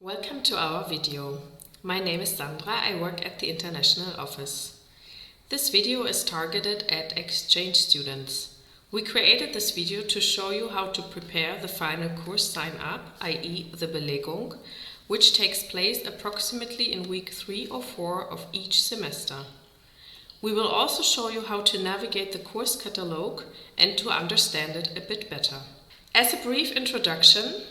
Welcome to our video. My name is Sandra, I work at the International Office. This video is targeted at exchange students. We created this video to show you how to prepare the final course sign-up, i.e. the Belegung, which takes place approximately in week 3 or 4 of each semester. We will also show you how to navigate the Course Catalogue and to understand it a bit better. As a brief introduction,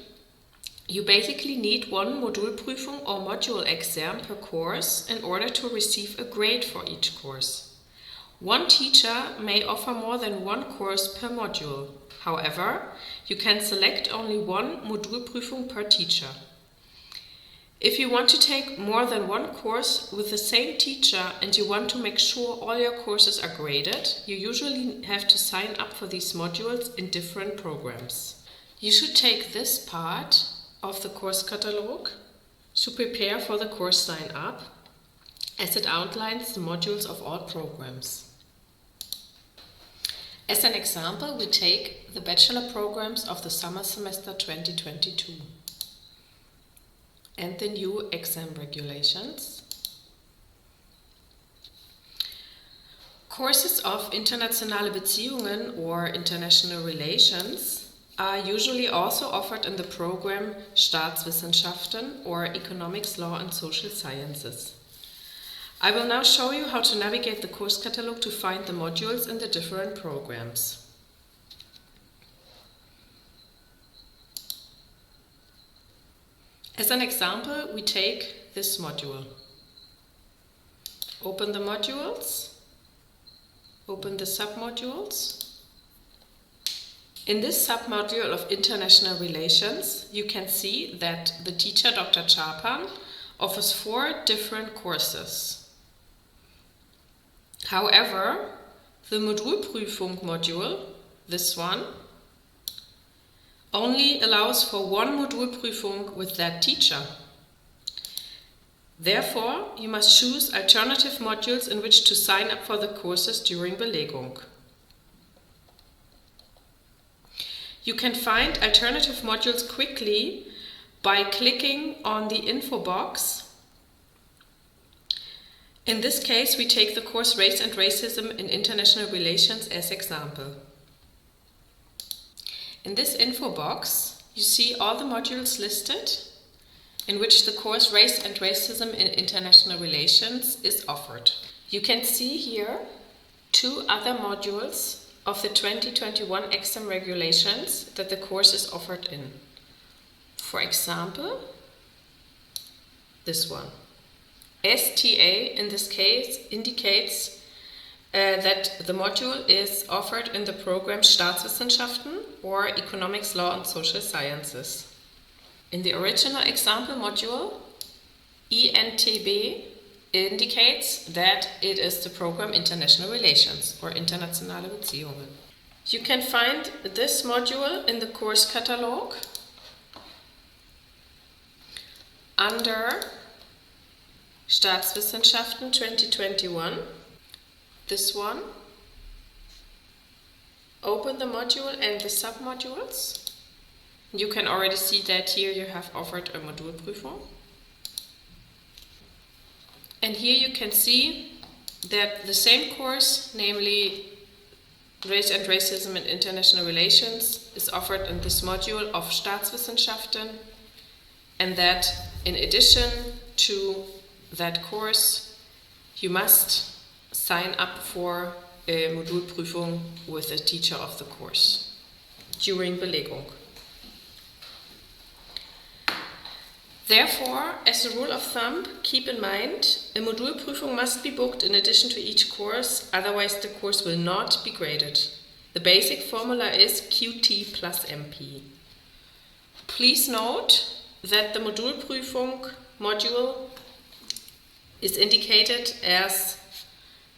you basically need one Modulprüfung or module exam per course in order to receive a grade for each course. One teacher may offer more than one course per module. However, you can select only one Modulprüfung per teacher. If you want to take more than one course with the same teacher and you want to make sure all your courses are graded, you usually have to sign up for these modules in different programs. You should take this part of the Course Catalogue to prepare for the course sign-up, as it outlines the modules of all programs. As an example, we take the bachelor programs of the summer semester 2022 and the new exam regulations. Courses of internationale Beziehungen or international relations are usually also offered in the program Staatswissenschaften or Economics, Law and Social Sciences. I will now show you how to navigate the course catalogue to find the modules in the different programs. As an example, we take this module. Open the modules, open the submodules. In this submodule of International Relations, you can see that the teacher, Dr. Chapan, offers 4 different courses. However, the Modulprüfung module, this one, only allows for one Modulprüfung with that teacher. Therefore, you must choose alternative modules in which to sign up for the courses during Belegung. You can find alternative modules quickly by clicking on the info box. In this case, we take the course Race and Racism in International Relations as example. In this info box, you see all the modules listed in which the course Race and Racism in International Relations is offered. You can see here 2 other modules of the 2021 exam regulations that the course is offered in. For example, this one. STA in this case indicates that the module is offered in the program Staatswissenschaften or Economics, Law and Social Sciences. In the original example module, INTB indicates that it is the program International Relations or Internationale Beziehungen. You can find this module in the Course Catalogue under Staatswissenschaften 2021. This one. Open the module and the submodules. You can already see that here you have offered a Modulprüfung. And here you can see that the same course, namely Race and Racism in International Relations, is offered in this module of Staatswissenschaften, and that in addition to that course, you must sign up for a Modulprüfung with a teacher of the course during Belegung. Therefore, as a rule of thumb, keep in mind, a Modulprüfung must be booked in addition to each course, otherwise the course will not be graded. The basic formula is QT plus MP. Please note that the Modulprüfung module is indicated as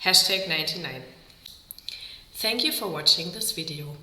#99. Thank you for watching this video.